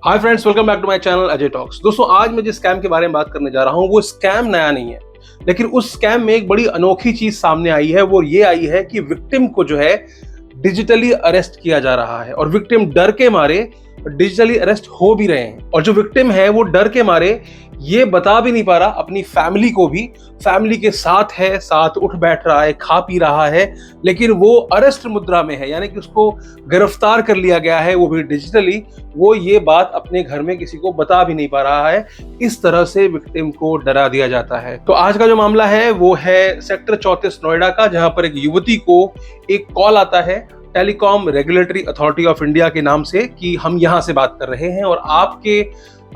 Hi friends, welcome back to my channel Ajay talks. दोस्तों, आज मैं जिस स्कैम के बारे में बात करने जा रहा हूं वो स्कैम नया नहीं है, लेकिन उस स्कैम में एक बड़ी अनोखी चीज सामने आई है। वो ये आई है कि विक्टिम को जो है डिजिटली अरेस्ट किया जा रहा है और विक्टिम डर के मारे डिजिटली अरेस्ट हो भी रहे हैं। और जो विक्टिम है वो डर के मारे ये बता भी नहीं पा रहा अपनी फैमिली को भी। फैमिली के साथ है, साथ उठ बैठ रहा है, खा पी रहा है, लेकिन वो अरेस्ट मुद्रा में है, यानी कि उसको गिरफ्तार कर लिया गया है, वो भी डिजिटली। वो ये बात अपने घर में किसी को बता भी नहीं पा रहा है। इस तरह से विक्टिम को डरा दिया जाता है। तो आज का जो मामला है वो है सेक्टर 34 नोएडा का, जहां पर एक युवती को एक कॉल आता है telecom regulatory authority of India के नाम से कि हम यहां से बात कर रहे हैं और आपके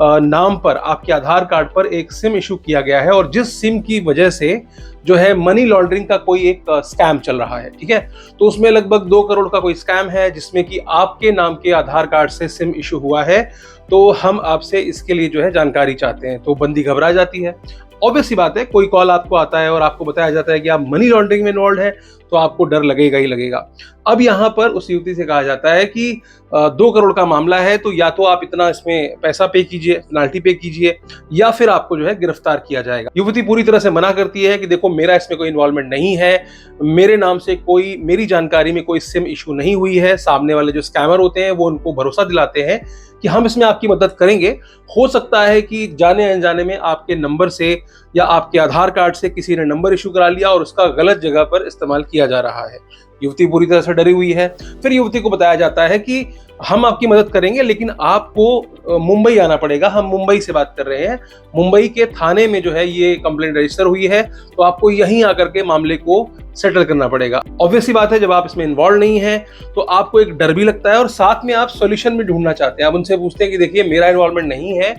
नाम पर, आपके आधार कार्ड पर एक सिम इशू किया गया है और जिस सिम की वजह से जो है मनी लॉन्ड्रिंग का कोई एक स्कैम चल रहा है। ठीक है, तो उसमें लगभग 2 करोड़ का कोई स्कैम है जिसमें कि आपके नाम के आधार कार्ड से सिम इशू हुआ है। तो हम आपसे इसके लिए जो है जानकारी चाहते हैं। तो बंदी घबरा जाती है। ऑब्वियस सी बात है, कोई कॉल आपको आता है और आपको बताया जाता है कि आप मनी लॉन्ड्रिंग में इन्वॉल्व है, तो आपको डर लगेगा ही लगेगा। अब यहाँ पर उस युवती से कहा जाता है कि 2 करोड़ का मामला है, तो या तो आप इतना इसमें पैसा पे कीजिए, पेनाल्टी पे कीजिए, या फिर आपको जो है गिरफ्तार किया जाएगा। युवती पूरी तरह से मना करती है कि देखो, मेरा इसमें कोई इन्वॉल्वमेंट नहीं है, मेरे नाम से कोई, मेरी जानकारी में कोई सिम इशू नहीं हुई है। सामने वाले जो स्कैमर होते हैं वो उनको भरोसा दिलाते हैं कि हम इसमें आपकी मदद करेंगे। हो सकता है कि जाने अनजाने में आपके नंबर से या आपके आधार कार्ड से किसी ने नंबर इशू करा लिया और उसका गलत जगह पर इस्तेमाल किया जा रहा है। युवती पूरी तरह से डरी हुई है। फिर युवती को बताया जाता है कि हम आपकी मदद करेंगे, लेकिन आपको मुंबई आना पड़ेगा। हम मुंबई से बात कर रहे हैं, मुंबई के थाने में जो है ये कंप्लेंट रजिस्टर हुई है, तो आपको यहीं आकर के मामले को सेटल करना पड़ेगा। ऑब्वियस सी बात है, जब आप इसमें इन्वॉल्व नहीं है तो आपको एक डर भी लगता है और साथ में आप सॉल्यूशन भी ढूंढना चाहते हैं। आप उनसे पूछते हैं कि देखिए, मेरा इन्वॉल्वमेंट नहीं है,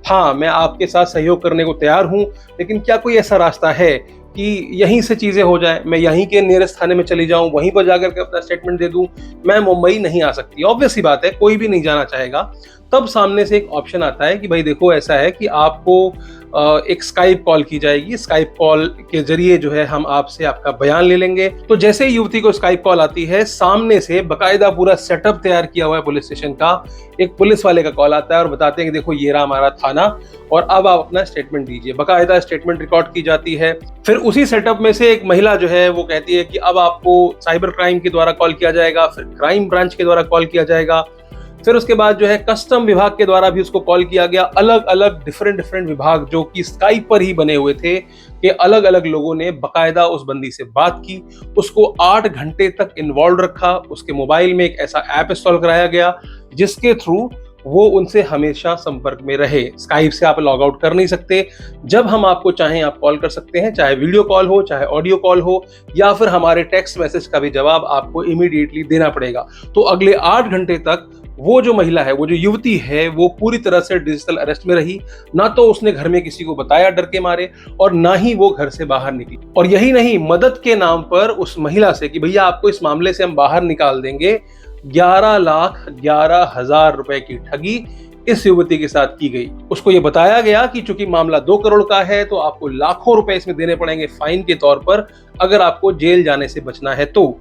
हाँ मैं आपके साथ सहयोग करने को तैयार हूं, लेकिन क्या कोई ऐसा रास्ता है कि यहीं से चीजें हो जाए, मैं यहीं के नियरेस्ट थाने में चली जाऊं, वहीं पर जाकर के अपना स्टेटमेंट दे दूं, मैं मुंबई नहीं आ सकती। ऑब्वियस सी बात है, कोई भी नहीं जाना चाहेगा। तब सामने से एक ऑप्शन आता है कि भाई देखो, ऐसा है कि आपको एक स्काइप कॉल की जाएगी। स्काइप कॉल के जरिए जो है हम आपसे आपका बयान ले लेंगे। तो जैसे ही युवती को स्काइप कॉल आती है, सामने से बकायदा पूरा सेटअप तैयार किया हुआ है पुलिस स्टेशन का, एक पुलिस वाले का कॉल आता है और बताते हैं कि देखो, ये रहा हमारा थाना और अब आप अपना स्टेटमेंट दीजिए। बकायदा स्टेटमेंट रिकॉर्ड की जाती है। फिर उसी सेटअप में से एक महिला जो है वो कहती है कि अब आपको साइबर क्राइम के द्वारा कॉल किया जाएगा, फिर क्राइम ब्रांच के द्वारा कॉल किया जाएगा, फिर उसके बाद जो है कस्टम विभाग के द्वारा भी उसको कॉल किया गया। अलग अलग डिफरेंट विभाग जो कि स्काइप पर ही बने हुए थे, कि अलग अलग लोगों ने बकायदा उस बंदी से बात की, उसको 8 घंटे तक इन्वॉल्व रखा। उसके मोबाइल में एक ऐसा ऐप इंस्टॉल कराया गया जिसके थ्रू वो उनसे हमेशा संपर्क में रहे। स्काइप से आप लॉग आउट कर नहीं सकते। जब हम आपको चाहें आप कॉल कर सकते हैं, चाहे वीडियो कॉल हो, चाहे ऑडियो कॉल हो, या फिर हमारे टेक्स्ट मैसेज का भी जवाब आपको इमीडिएटली देना पड़ेगा। तो अगले 8 घंटे तक वो जो महिला है, वो जो युवती है, वो पूरी तरह से डिजिटल अरेस्ट में रही। ना तो उसने घर में किसी को बताया डर के मारे, और ना ही वो घर से बाहर निकली। और यही नहीं, मदद के नाम पर उस महिला से कि भैया आपको इस मामले से हम बाहर निकाल देंगे, 11,11,000 रुपए की ठगी इस युवती के साथ की गई। उसको ये बताया गया कि चूंकि मामला 2 करोड़ का है तो आपको लाखों रुपए इसमें देने पड़ेंगे फाइन के तौर पर, अगर आपको जेल जाने से बचना है तो।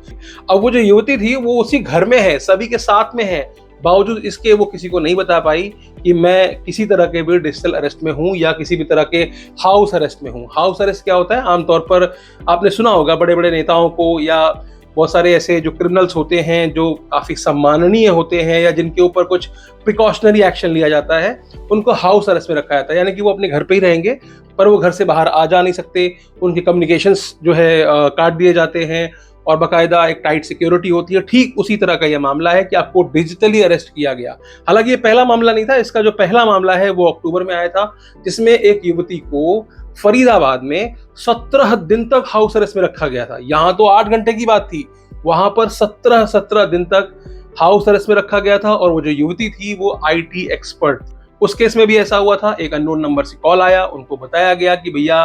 अब वो जो युवती थी वो उसी घर में है, सभी के साथ में है, बावजूद इसके वो किसी को नहीं बता पाई कि मैं किसी तरह के भी डिजिटल अरेस्ट में हूं या किसी भी तरह के हाउस अरेस्ट में हूं। हाउस अरेस्ट क्या होता है? आमतौर पर आपने सुना होगा, बड़े बड़े नेताओं को या बहुत सारे ऐसे जो क्रिमिनल्स होते हैं जो काफी सम्माननीय होते हैं या जिनके ऊपर कुछ प्रिकॉशनरी एक्शन लिया जाता है, उनको हाउस अरेस्ट में रखा जाता है। यानी कि वो अपने घर पे ही रहेंगे, पर वो घर से बाहर आ जा नहीं सकते। उनके कम्युनिकेशंस जो है काट दिए जाते हैं और बाकायदा एक टाइट सिक्योरिटी होती है। ठीक उसी तरह का यह मामला है कि आपको डिजिटली अरेस्ट किया गया। हालांकि ये पहला मामला नहीं था। इसका जो पहला मामला है वो अक्टूबर में आया था, जिसमें एक युवती को फरीदाबाद में 17 दिन तक हाउस अरेस्ट में रखा गया था। यहाँ तो 8 घंटे की बात थी, वहां पर 17 दिन तक हाउस अरेस्ट में रखा गया था। और वो जो युवती थी वो IT एक्सपर्ट थी। उस केस में भी ऐसा हुआ था, एक अननोन नंबर से कॉल आया, उनको बताया गया कि भैया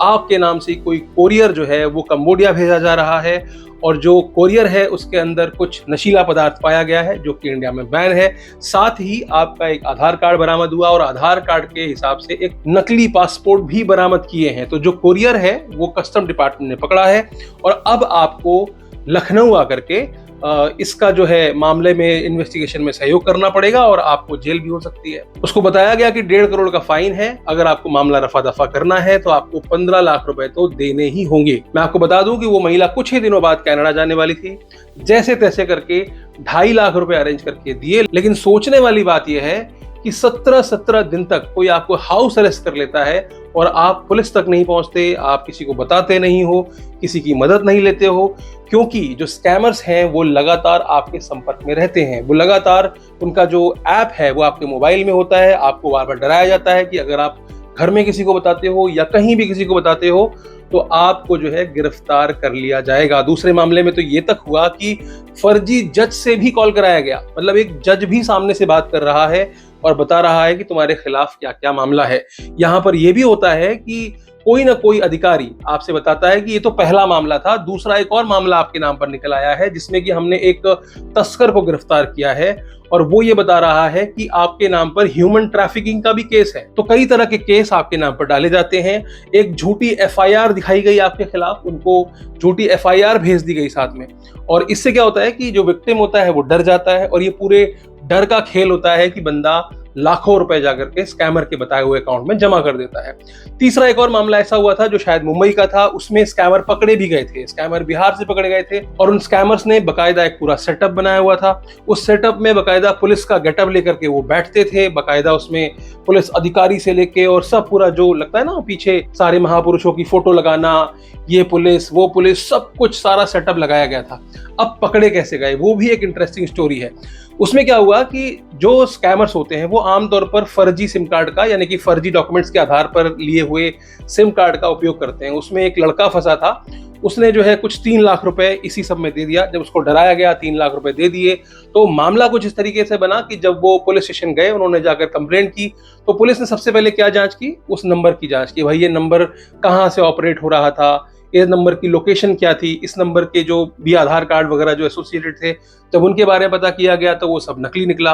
आपके नाम से कोई कोरियर जो है वो कंबोडिया भेजा जा रहा है और जो कोरियर है उसके अंदर कुछ नशीला पदार्थ पाया गया है जो कि इंडिया में बैन है। साथ ही आपका एक आधार कार्ड बरामद हुआ और आधार कार्ड के हिसाब से एक नकली पासपोर्ट भी बरामद किए हैं। तो जो कोरियर है वो कस्टम डिपार्टमेंट ने पकड़ा है और अब आपको लखनऊ आकर के इसका जो है मामले में इन्वेस्टिगेशन में सहयोग करना पड़ेगा और आपको जेल भी हो सकती है। उसको बताया गया कि 1.5 करोड़ का फाइन है, अगर आपको मामला रफा दफा करना है तो आपको 15 लाख रुपए तो देने ही होंगे। मैं आपको बता दूं कि वो महिला कुछ ही दिनों बाद कनाडा जाने वाली थी, जैसे तैसे करके 2.5 लाख रुपए अरेंज करके दिए। लेकिन सोचने वाली बात यह है कि 17 दिन तक कोई आपको हाउस अरेस्ट कर लेता है और आप पुलिस तक नहीं पहुंचते, आप किसी को बताते नहीं हो, किसी की मदद नहीं लेते हो, क्योंकि जो स्कैमर्स हैं वो लगातार आपके संपर्क में रहते हैं। वो लगातार, उनका जो ऐप है वो आपके मोबाइल में होता है। आपको बार बार डराया जाता है कि अगर आप घर में किसी को बताते हो या कहीं भी किसी को बताते हो तो आपको जो है गिरफ्तार कर लिया जाएगा। दूसरे मामले में तो ये तक हुआ कि फर्जी जज से भी कॉल कराया गया, मतलब एक जज भी सामने से बात कर रहा है और बता रहा है कि तुम्हारे खिलाफ क्या क्या मामला है। यहाँ पर यह भी होता है कि कोई ना कोई अधिकारी आपसे बताता है कि ये तो पहला मामला था, दूसरा एक और मामला आपके नाम पर निकल आया है जिसमें कि हमने एक तस्कर को गिरफ्तार किया है और वो ये बता रहा है कि आपके नाम पर ह्यूमन ट्रैफिकिंग का भी केस है। तो कई तरह के केस आपके नाम पर डाले जाते हैं। एक झूठी एफआईआर दिखाई गई आपके खिलाफ, उनको झूठी एफआईआर भेज दी गई साथ में, और इससे क्या होता है कि जो विक्टिम होता है वो डर जाता है और ये पूरे डर का खेल होता है कि बंदा लाखों रुपए जाकर के स्कैमर के बताए हुए अकाउंट में जमा कर देता है। तीसरा एक और मामला ऐसा हुआ था जो शायद मुंबई का था, उसमें स्कैमर पकड़े भी गए थे, स्कैमर बिहार से पकड़े गए थे और उन स्कैमर्स ने बकायदा एक पूरा सेटअप बनाया हुआ था। उस सेटअप में बकायदा पुलिस का गेटअप लेकर के वो बैठते थे, बकायदा उसमें पुलिस अधिकारी से लेके और सब पूरा जो लगता है ना पीछे सारे महापुरुषों की फोटो लगाना, ये पुलिस वो पुलिस, सब कुछ सारा सेटअप लगाया गया था। अब पकड़े कैसे गए वो भी एक इंटरेस्टिंग स्टोरी है। उसमें क्या हुआ कि जो स्कैमर्स होते हैं वो आमतौर पर फर्जी सिम कार्ड का, यानी कि फर्जी डॉक्यूमेंट्स के आधार पर लिए हुए सिम कार्ड का उपयोग करते हैं। उसमें एक लड़का फंसा था, उसने जो है कुछ 3 लाख रुपए इसी सब में दे दिया। जब उसको डराया गया 3 लाख रुपए दे दिए तो मामला कुछ इस तरीके से बना कि जब वो पुलिस स्टेशन गए, उन्होंने जाकर कंप्लेंट की तो पुलिस ने सबसे पहले क्या जांच की, उस नंबर की जांच की। भाई ये नंबर कहाँ से ऑपरेट हो रहा था, ये नंबर की लोकेशन क्या थी, इस नंबर के जो भी आधार कार्ड वगैरह जो एसोसिएटेड थे, जब उनके बारे में पता किया गया तो वो सब नकली निकला।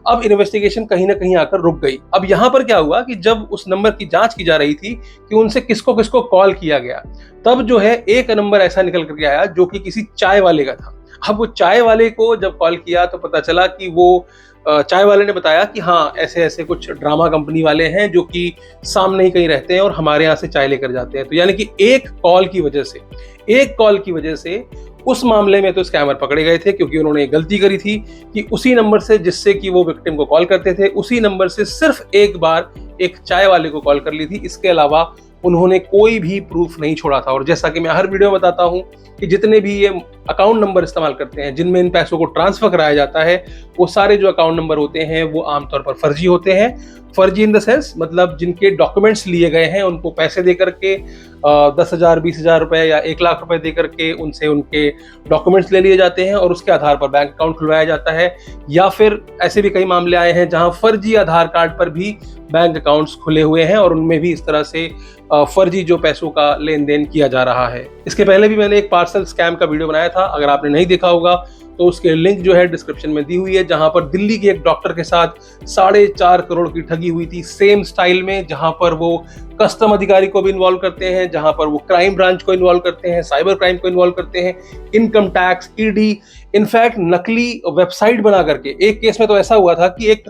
अब इन्वेस्टिगेशन कहीं ना कहीं आकर रुक गई। अब यहाँ पर क्या हुआ कि जब उस नंबर की जांच की जा रही थी कि उनसे किसको किसको कॉल किया गया, तब जो है एक नंबर ऐसा निकल करके आया जो कि किसी चाय वाले का था। अब वो चाय वाले को जब कॉल किया तो पता चला कि वो चाय वाले ने बताया कि हाँ ऐसे ऐसे कुछ ड्रामा कंपनी वाले हैं जो कि सामने ही कहीं रहते हैं और हमारे यहाँ से चाय लेकर जाते हैं। तो यानी कि एक कॉल की वजह से उस मामले में तो स्कैमर पकड़े गए थे, क्योंकि उन्होंने गलती करी थी कि उसी नंबर से जिससे कि वो विक्टिम को कॉल करते थे, उसी नंबर से सिर्फ एक बार एक चाय वाले को कॉल कर ली थी। इसके अलावा उन्होंने कोई भी प्रूफ नहीं छोड़ा था। और जैसा कि मैं हर वीडियो में बताता हूं कि जितने भी ये अकाउंट नंबर इस्तेमाल करते हैं जिनमें इन पैसों को ट्रांसफर कराया जाता है, वो सारे जो अकाउंट नंबर होते हैं वो आमतौर पर फर्जी होते हैं। फर्जी इन द सेंस मतलब जिनके डॉक्यूमेंट्स लिए गए हैं उनको पैसे दे करके 10,000 20,000 रुपए या 1 लाख रुपए दे करके उनसे उनके डॉक्यूमेंट्स ले लिए जाते हैं और उसके आधार पर बैंक अकाउंट खुलवाया जाता है। या फिर ऐसे भी कई मामले आए हैं जहां फर्जी आधार कार्ड पर भी बैंक अकाउंट्स खुले हुए हैं और उनमें भी इस तरह से फर्जी जो पैसों का लेन देन किया जा रहा है। इसके पहले भी मैंने एक पार्सल स्कैम का वीडियो बनाया था, अगर आपने नहीं देखा होगा तो उसके लिंक जो है डिस्क्रिप्शन में दी हुई है, जहां पर दिल्ली के एक डॉक्टर के साथ 4.5 करोड़ की ठगी हुई थी सेम स्टाइल में, जहां पर वो कस्टम अधिकारी को भी इन्वॉल्व करते हैं, जहां पर वो क्राइम ब्रांच को इन्वॉल्व करते हैं, साइबर क्राइम को इन्वॉल्व करते हैं, इनकम टैक्स, ईडी, इनफैक्ट नकली वेबसाइट बना करके। एक केस में तो ऐसा हुआ था कि एक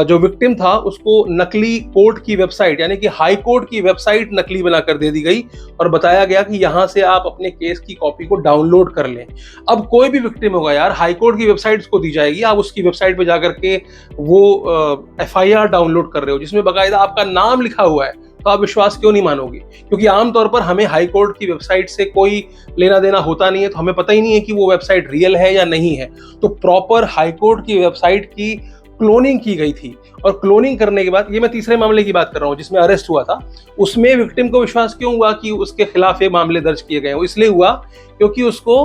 जो विक्टिम था उसको नकली कोर्ट की वेबसाइट यानी कि हाई कोर्ट की वेबसाइट नकली बनाकर दे दी गई और बताया गया कि यहां से आप अपने केस की कॉपी को डाउनलोड कर लें। अब कोई भी विक्टिम होगा यार, हाई कोर्ट की वेबसाइट उसको दी जाएगी, आप उसकी वेबसाइट पे जाकर के वो एफआईआर डाउनलोड कर रहे हो जिसमें बाकायदा आपका नाम लिखा हुआ है, तो आप विश्वास क्यों नहीं मानोगे? क्योंकि आमतौर पर हमें हाई कोर्ट की वेबसाइट से कोई लेना देना होता नहीं है, तो हमें पता ही नहीं है कि वो वेबसाइट रियल है या नहीं है। तो प्रॉपर हाई कोर्ट की वेबसाइट की क्लोनिंग की गई थी और क्लोनिंग करने के बाद, ये मैं तीसरे मामले की बात कर रहा हूँ जिसमें अरेस्ट हुआ था, उसमें विक्टिम को विश्वास क्यों हुआ कि उसके खिलाफ ये मामले दर्ज किए गए? इसलिए हुआ क्योंकि उसको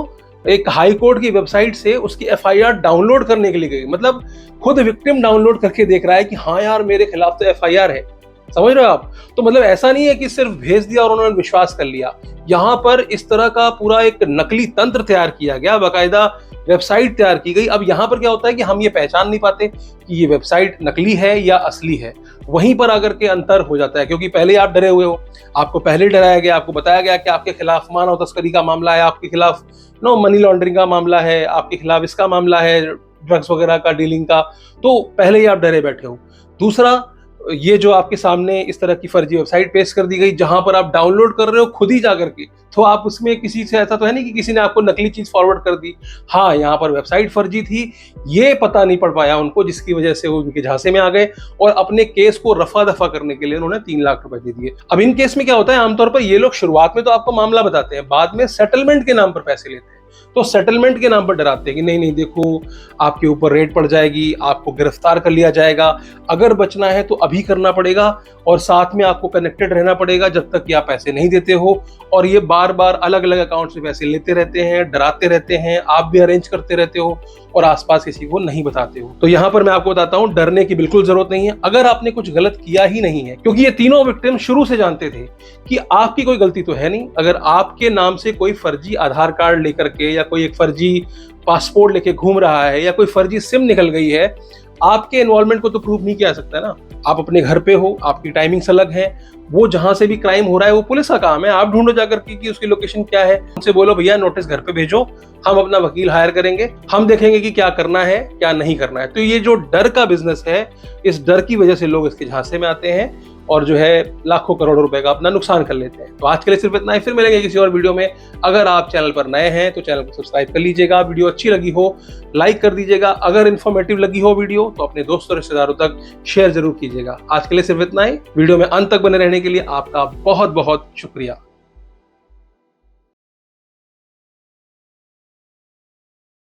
एक हाई कोर्ट की वेबसाइट से उसकी एफआईआर डाउनलोड करने के लिए गई। मतलब खुद विक्टिम डाउनलोड करके देख रहा है कि हाँ यार मेरे खिलाफ तो एफआईआर है, समझ रहे हो आप? तो मतलब ऐसा नहीं है कि सिर्फ भेज दिया और उन्होंने विश्वास कर लिया। यहाँ पर इस तरह का पूरा एक नकली तंत्र तैयार किया गया, बाकायदा वेबसाइट तैयार की गई। अब यहाँ पर क्या होता है कि हम ये पहचान नहीं पाते कि ये वेबसाइट नकली है या असली है, वहीं पर आकर के अंतर हो जाता है, क्योंकि पहले आप डरे हुए हो, आपको पहले डराया गया, आपको बताया गया कि आपके खिलाफ मानव तस्करी का मामला है, आपके खिलाफ मनी लॉन्ड्रिंग का मामला है, आपके खिलाफ इसका मामला है, ड्रग्स वगैरह का, डीलिंग का, तो पहले ही आप डरे बैठे हो। दूसरा, ये जो आपके सामने इस तरह की फर्जी वेबसाइट पेश कर दी गई जहां पर आप डाउनलोड कर रहे हो खुद ही जाकर के, तो आप उसमें किसी से ऐसा तो है नहीं कि किसी ने आपको नकली चीज फॉरवर्ड कर दी। हाँ, यहाँ पर वेबसाइट फर्जी थी, ये पता नहीं पड़ पाया उनको, जिसकी वजह से वो उनके झांसे में आ गए और अपने केस को रफा दफा करने के लिए उन्होंने 3 लाख रुपए दे दिए। अब इन केस में क्या होता है, आमतौर पर ये लोग शुरुआत में तो आपको मामला बताते हैं, बाद में सेटलमेंट के नाम पर पैसे लेते हैं। तो सेटलमेंट के नाम पर डराते हैं कि नहीं नहीं देखो, आपके ऊपर रेड पड़ जाएगी, आपको गिरफ्तार कर लिया जाएगा, अगर बचना है तो अभी करना पड़ेगा और साथ में आपको कनेक्टेड रहना पड़ेगा जब तक कि आप पैसे नहीं देते हो। और ये बार बार अलग अलग अकाउंट से पैसे लेते रहते हैं, डराते रहते हैं, आप भी अरेंज करते रहते हो और आसपास किसी को नहीं बताते हो। तो यहाँ पर मैं आपको बताता हूँ, डरने की बिल्कुल जरूरत नहीं है अगर आपने कुछ गलत किया ही नहीं है, क्योंकि ये तीनों विक्टिम शुरू से जानते थे कि आपकी कोई गलती तो है नहीं। अगर आपके नाम से कोई फर्जी आधार कार्ड लेकर के या कोई एक फर्जी पासपोर्ट लेके घूम रहा है या कोई फर्जी सिम निकल गई है, आपके इन्वॉल्वमेंट को तो प्रूव नहीं किया जा सकता ना। आप अपने घर पे हो, आपकी टाइमिंग्स अलग है, वो जहां से भी क्राइम हो रहा है वो पुलिस का काम है, आप ढूंढो जाकर कि उसकी लोकेशन क्या है, उनसे बोलो भैया नोटिस घर पे भेजो, हम अपना वकील हायर करेंगे, हम देखेंगे कि क्या करना है क्या नहीं करना है। तो ये जो डर का बिजनेस है, इस डर की वजह से लोग इसके झांसे में आते हैं और जो है लाखों करोड़ों रुपए का अपना नुकसान कर लेते हैं। तो आज के लिए सिर्फ इतना ही, फिर मिलेंगे किसी और वीडियो में। अगर आप चैनल पर नए हैं तो चैनल को सब्सक्राइब कर लीजिएगा, वीडियो अच्छी लगी हो लाइक कर दीजिएगा, अगर इन्फॉर्मेटिव लगी हो वीडियो तो अपने दोस्तों रिश्तेदारों तक शेयर जरूर कीजिएगा। आज के लिए सिर्फ इतना ही, वीडियो में अंत तक बने रहने के लिए आपका बहुत बहुत शुक्रिया।